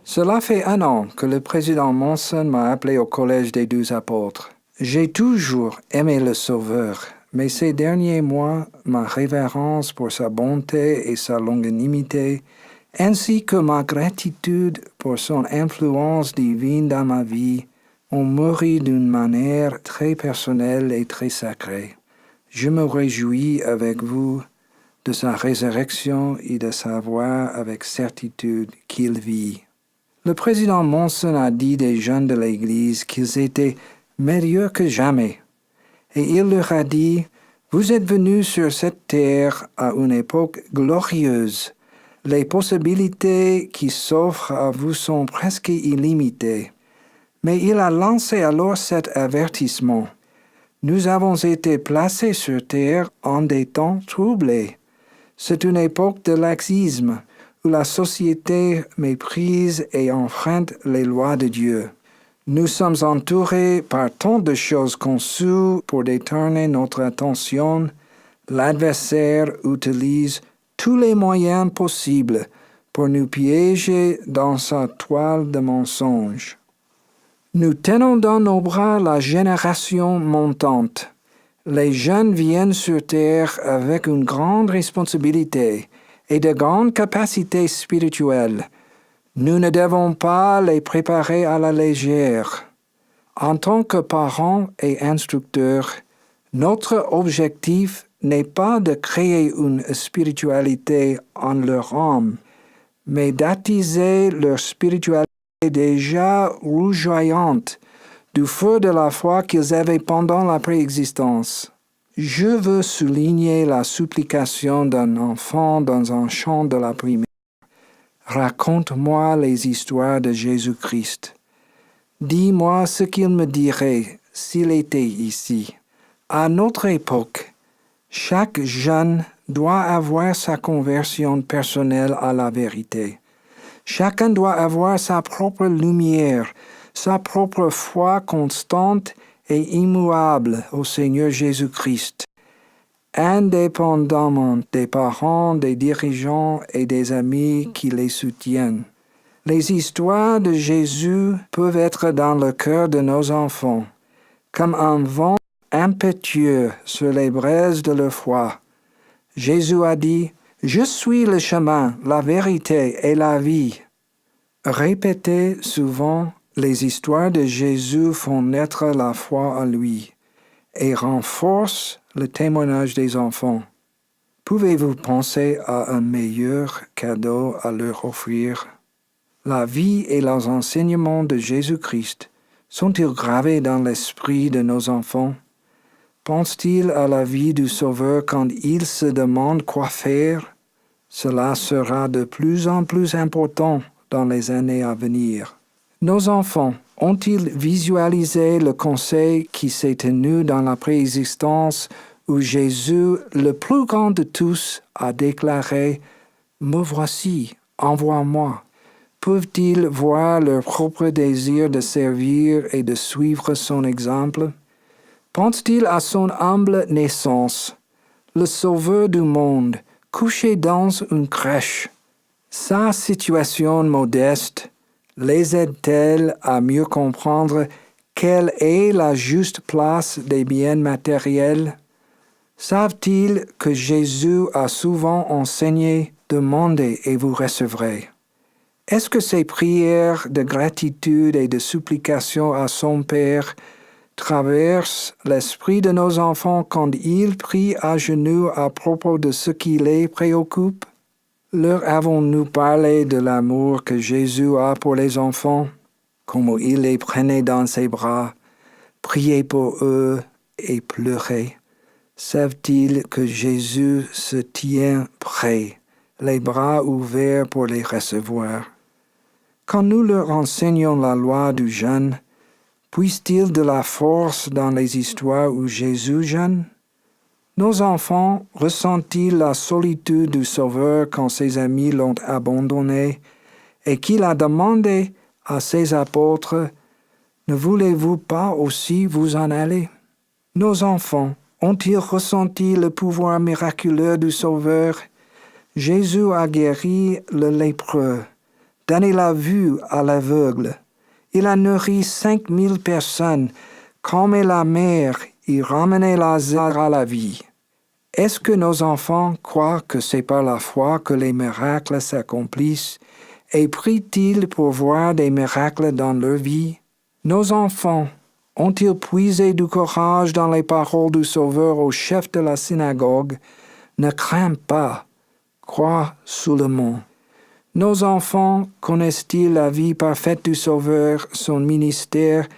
Cela fait 1 an que le président Monson m'a appelé au Collège des 12 apôtres. J'ai toujours aimé le Sauveur, mais ces derniers mois, ma révérence pour sa bonté et sa longanimité, ainsi que ma gratitude pour son influence divine dans ma vie, ont mûri d'une manière très personnelle et très sacrée. Je me réjouis avec vous de sa résurrection et de savoir avec certitude qu'il vit. Le président Monson a dit des jeunes de l'Église qu'ils étaient meilleurs que jamais. Et il leur a dit, « Vous êtes venus sur cette terre à une époque glorieuse. Les possibilités qui s'offrent à vous sont presque illimitées. » Mais il a lancé alors cet avertissement. « Nous avons été placés sur terre en des temps troublés. C'est une époque de laxisme, où la société méprise et enfreint les lois de Dieu. Nous sommes entourés par tant de choses conçues pour détourner notre attention. L'adversaire utilise tous les moyens possibles pour nous piéger dans sa toile de mensonges. Nous tenons dans nos bras la génération montante. Les jeunes viennent sur terre avec une grande responsabilité et de grandes capacités spirituelles. Nous ne devons pas les préparer à la légère. En tant que parents et instructeurs, notre objectif n'est pas de créer une spiritualité en leur âme, mais d'attiser leur spiritualité déjà rougeoyante du feu de la foi qu'ils avaient pendant la préexistence. Je veux souligner la supplication d'un enfant dans un chant de la primaire. Raconte-moi les histoires de Jésus-Christ. Dis-moi ce qu'il me dirait s'il était ici. À notre époque, chaque jeune doit avoir sa conversion personnelle à la vérité. Chacun doit avoir sa propre lumière, sa propre foi constante et immuable au Seigneur Jésus-Christ, indépendamment des parents, des dirigeants et des amis qui les soutiennent. Les histoires de Jésus peuvent être dans le cœur de nos enfants, comme un vent impétueux sur les braises de leur foi. Jésus a dit, « Je suis le chemin, la vérité et la vie. » Répétez souvent, les histoires de Jésus font naître la foi en lui et renforcent le témoignage des enfants. Pouvez-vous penser à un meilleur cadeau à leur offrir? La vie et les enseignements de Jésus-Christ sont-ils gravés dans l'esprit de nos enfants? Pensent-ils à la vie du Sauveur quand ils se demandent quoi faire? Cela sera de plus en plus important dans les années à venir. Nos enfants ont-ils visualisé le conseil qui s'est tenu dans la préexistence où Jésus, le plus grand de tous, a déclaré « Me voici, envoie-moi ». Peuvent-ils voir leur propre désir de servir et de suivre son exemple? Pensent-ils à son humble naissance, le Sauveur du monde, couché dans une crèche? Sa situation modeste les aide-t-elle à mieux comprendre quelle est la juste place des biens matériels? Savent-ils que Jésus a souvent enseigné « Demandez et vous recevrez ». Est-ce que ces prières de gratitude et de supplication à son Père traversent l'esprit de nos enfants quand ils prient à genoux à propos de ce qui les préoccupe? Leur avons-nous parlé de l'amour que Jésus a pour les enfants, comment il les prenait dans ses bras, priait pour eux et pleurait? Savent-ils que Jésus se tient prêt, les bras ouverts pour les recevoir? Quand nous leur enseignons la loi du jeûne, puissent-ils de la force dans les histoires où Jésus jeûne? Nos enfants ressentent-ils la solitude du Sauveur quand ses amis l'ont abandonné et qu'il a demandé à ses apôtres « Ne voulez-vous pas aussi vous en aller ?» Nos enfants ont-ils ressenti le pouvoir miraculeux du Sauveur? Jésus a guéri le lépreux, donné la vue à l'aveugle. Il a nourri 5000 personnes, calmé la mer et ramené Lazare à la vie. Est-ce que nos enfants croient que c'est par la foi que les miracles s'accomplissent et prient-ils pour voir des miracles dans leur vie? Nos enfants ont-ils puisé du courage dans les paroles du Sauveur au chef de la synagogue? Ne crains pas, crois seulement. Nos enfants connaissent-ils la vie parfaite du Sauveur, son ministère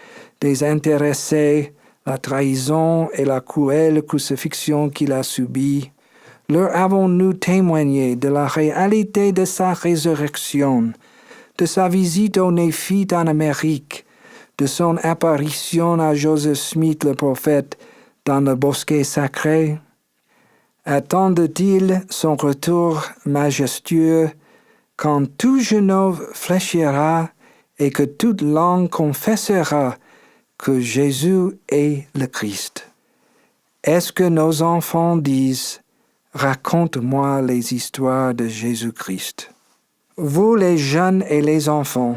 désintéressé, la trahison et la cruelle crucifixion qu'il a subie? Leur avons-nous témoigné de la réalité de sa résurrection, de sa visite aux Néphites en Amérique, de son apparition à Joseph Smith le prophète dans le bosquet sacré? Attendent-ils son retour majestueux quand tout genou fléchira et que toute langue confessera que Jésus est le Christ? Est-ce que nos enfants disent « Raconte-moi les histoires de Jésus-Christ » ? Vous les jeunes et les enfants,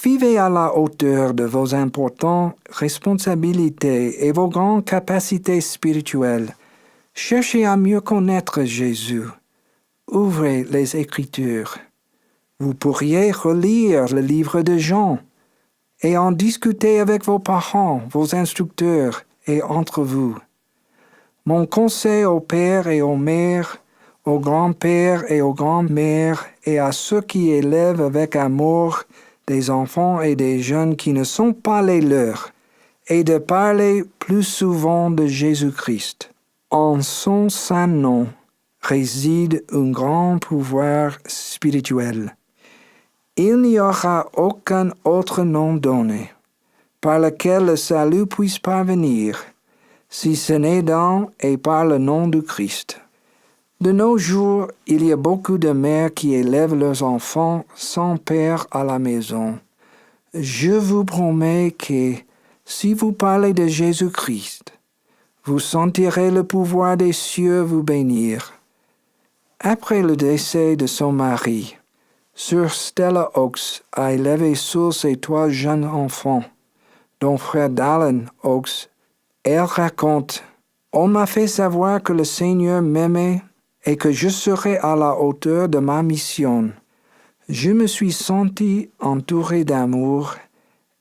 vivez à la hauteur de vos importantes responsabilités et vos grandes capacités spirituelles. Cherchez à mieux connaître Jésus. Ouvrez les Écritures. Vous pourriez relire le livre de Jean et en discuter avec vos parents, vos instructeurs et entre vous. Mon conseil aux pères et aux mères, aux grands-pères et aux grands-mères et à ceux qui élèvent avec amour des enfants et des jeunes qui ne sont pas les leurs, est de parler plus souvent de Jésus-Christ. En son saint nom réside un grand pouvoir spirituel. Il n'y aura aucun autre nom donné par lequel le salut puisse parvenir, si ce n'est dans et par le nom du Christ. De nos jours, il y a beaucoup de mères qui élèvent leurs enfants sans père à la maison. Je vous promets que, si vous parlez de Jésus-Christ, vous sentirez le pouvoir des cieux vous bénir. Après le décès de son mari, Sœur Stella Oakes a élevé seule ses 3 jeunes enfants, dont frère Dallin Oakes. Elle raconte « On m'a fait savoir que le Seigneur m'aimait et que je serais à la hauteur de ma mission. Je me suis sentie entourée d'amour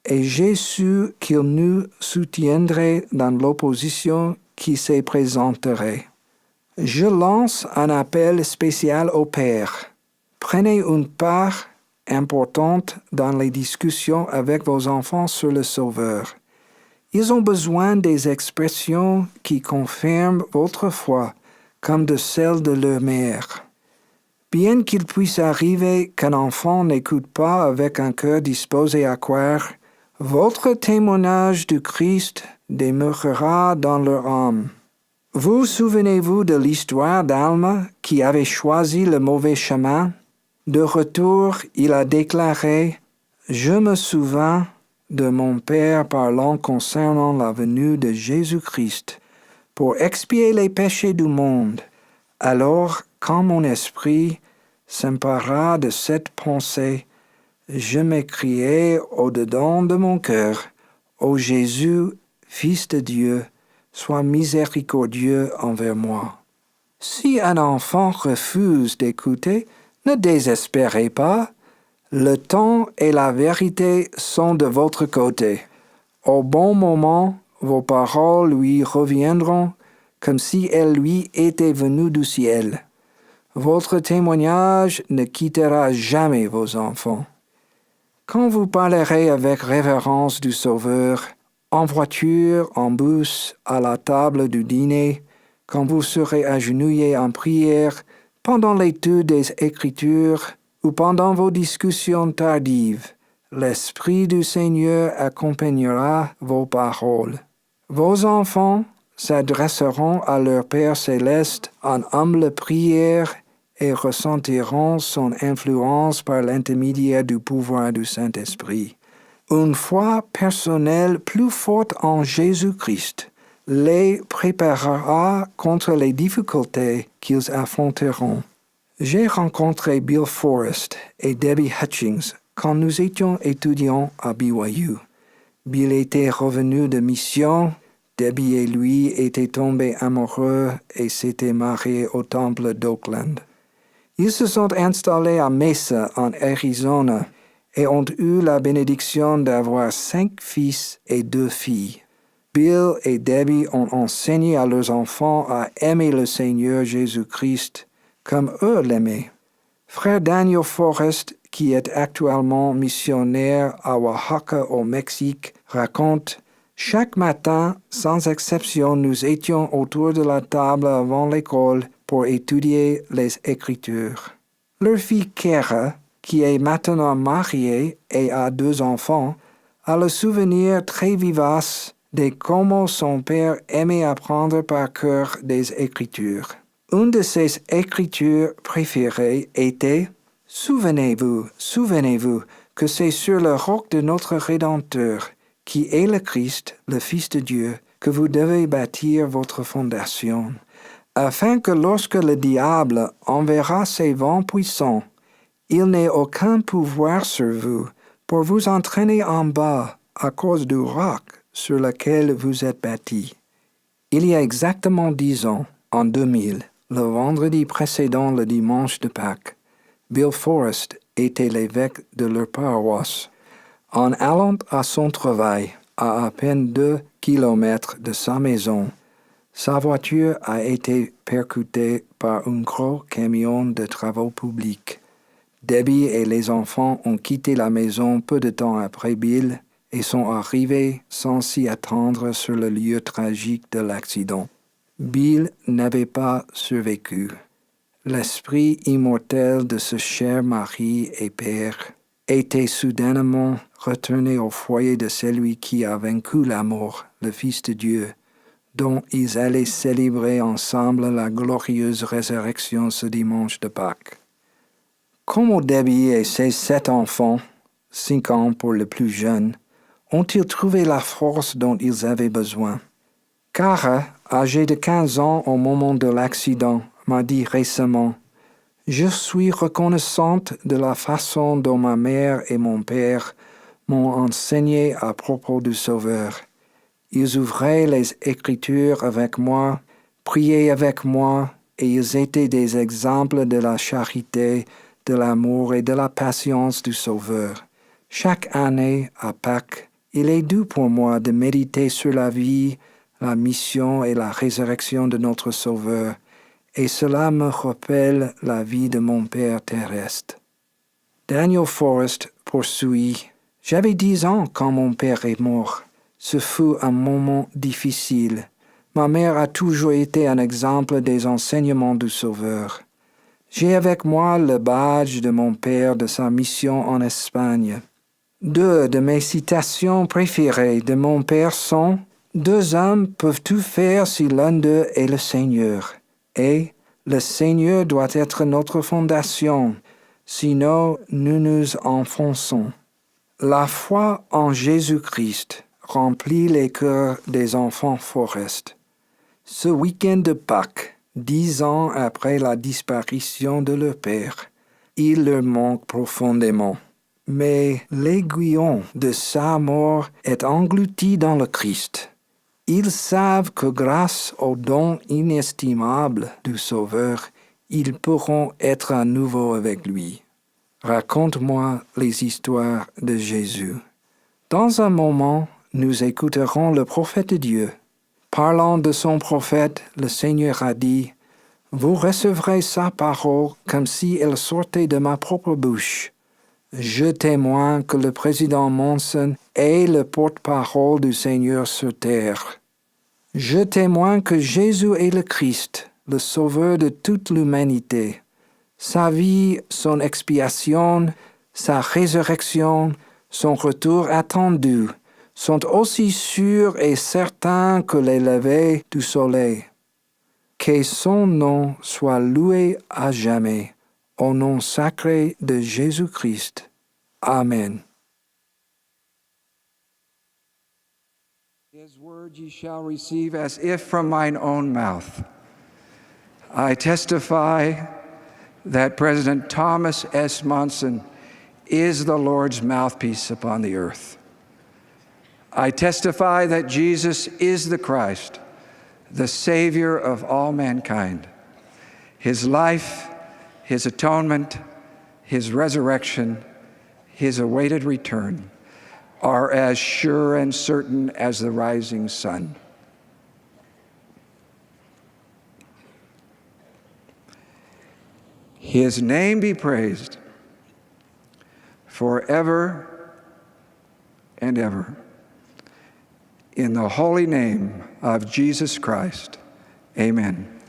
et j'ai su qu'il nous soutiendrait dans l'opposition qui se présenterait. Je lance un appel spécial aux pères. Prenez une part importante dans les discussions avec vos enfants sur le Sauveur. Ils ont besoin des expressions qui confirment votre foi, comme de celles de leur mère. Bien qu'il puisse arriver qu'un enfant n'écoute pas avec un cœur disposé à croire, votre témoignage du Christ demeurera dans leur âme. Vous souvenez-vous de l'histoire d'Alma qui avait choisi le mauvais chemin? De retour, il a déclaré « Je me souviens de mon Père parlant concernant la venue de Jésus-Christ pour expier les péchés du monde. Alors, quand mon esprit s'empara de cette pensée, je m'écriai au-dedans de mon cœur, « Ô Jésus, Fils de Dieu, sois miséricordieux envers moi. » Si un enfant refuse d'écouter, ne désespérez pas. Le temps et la vérité sont de votre côté. Au bon moment, vos paroles lui reviendront comme si elles lui étaient venues du ciel. Votre témoignage ne quittera jamais vos enfants. Quand vous parlerez avec révérence du Sauveur, en voiture, en bus, à la table du dîner, quand vous serez agenouillés en prière, pendant l'étude des Écritures ou pendant vos discussions tardives, l'Esprit du Seigneur accompagnera vos paroles. Vos enfants s'adresseront à leur Père céleste en humble prière et ressentiront son influence par l'intermédiaire du pouvoir du Saint-Esprit. Une foi personnelle plus forte en Jésus-Christ les préparera contre les difficultés qu'ils affronteront. J'ai rencontré Bill Forrest et Debbie Hutchings quand nous étions étudiants à BYU. Bill était revenu de mission, Debbie et lui étaient tombés amoureux et s'étaient mariés au temple d'Oakland. Ils se sont installés à Mesa, en Arizona, et ont eu la bénédiction d'avoir 5 fils et 2 filles. Bill et Debbie ont enseigné à leurs enfants à aimer le Seigneur Jésus-Christ comme eux l'aimaient. Frère Daniel Forrest, qui est actuellement missionnaire à Oaxaca au Mexique, raconte « Chaque matin, sans exception, nous étions autour de la table avant l'école pour étudier les Écritures. Leur fille Kara, qui est maintenant mariée et a 2 enfants, a le souvenir très vivace de comment son père aimait apprendre par cœur des Écritures. Une de ses écritures préférées était « Souvenez-vous, souvenez-vous que c'est sur le roc de notre Rédempteur, qui est le Christ, le Fils de Dieu, que vous devez bâtir votre fondation, afin que lorsque le diable enverra ses vents puissants, il n'ait aucun pouvoir sur vous pour vous entraîner en bas à cause du roc sur lequel vous êtes bâtis. » Il y a exactement 10 ans, en 2000, le vendredi précédent le dimanche de Pâques, Bill Forrest était l'évêque de leur paroisse. En allant à son travail, à peine 2 kilomètres de sa maison, sa voiture a été percutée par un gros camion de travaux publics. Debbie et les enfants ont quitté la maison peu de temps après Bill et sont arrivés sans s'y attendre sur le lieu tragique de l'accident. Bill n'avait pas survécu. L'esprit immortel de ce cher mari et père était soudainement retourné au foyer de celui qui a vaincu la mort, le Fils de Dieu, dont ils allaient célébrer ensemble la glorieuse résurrection ce dimanche de Pâques. Comment Debbie et ses 7 enfants, 5 ans pour le plus jeune, ont-ils trouvé la force dont ils avaient besoin? Cara, âgée de 15 ans au moment de l'accident, m'a dit récemment « Je suis reconnaissante de la façon dont ma mère et mon père m'ont enseigné à propos du Sauveur. Ils ouvraient les Écritures avec moi, priaient avec moi, et ils étaient des exemples de la charité, de l'amour et de la patience du Sauveur. Chaque année, à Pâques, il est doux pour moi de méditer sur la vie, la mission et la résurrection de notre Sauveur, et cela me rappelle la vie de mon Père terrestre. » Daniel Forrest poursuit « J'avais 10 ans quand mon père est mort. Ce fut un moment difficile. Ma mère a toujours été un exemple des enseignements du Sauveur. J'ai avec moi le badge de mon père de sa mission en Espagne. 2 de mes citations préférées de mon père sont « 2 hommes peuvent tout faire si l'un d'eux est le Seigneur. » Et « Le Seigneur doit être notre fondation, sinon nous nous enfonçons. » La foi en Jésus-Christ remplit les cœurs des enfants Forrest. Ce week-end de Pâques, 10 ans après la disparition de leur père, il leur manque profondément. Mais l'aiguillon de sa mort est englouti dans le Christ. Ils savent que grâce au don inestimable du Sauveur, ils pourront être à nouveau avec lui. Raconte-moi les histoires de Jésus. Dans un moment, nous écouterons le prophète de Dieu. Parlant de son prophète, le Seigneur a dit « Vous recevrez sa parole comme si elle sortait de ma propre bouche. » Je témoigne que le président Monson est le porte-parole du Seigneur sur terre. Je témoigne que Jésus est le Christ, le Sauveur de toute l'humanité. Sa vie, son expiation, sa résurrection, son retour attendu sont aussi sûrs et certains que les levées du soleil. Que son nom soit loué à jamais. Au nom sacré de Jésus-Christ. Amen. His word ye shall receive as if from mine own mouth. I testify that President Thomas S. Monson is the Lord's mouthpiece upon the earth. I testify that Jesus is the Christ, the Savior of all mankind. His life, his atonement, his resurrection, his awaited return are as sure and certain as the rising sun. His name be praised forever and ever. In the holy name of Jesus Christ, amen.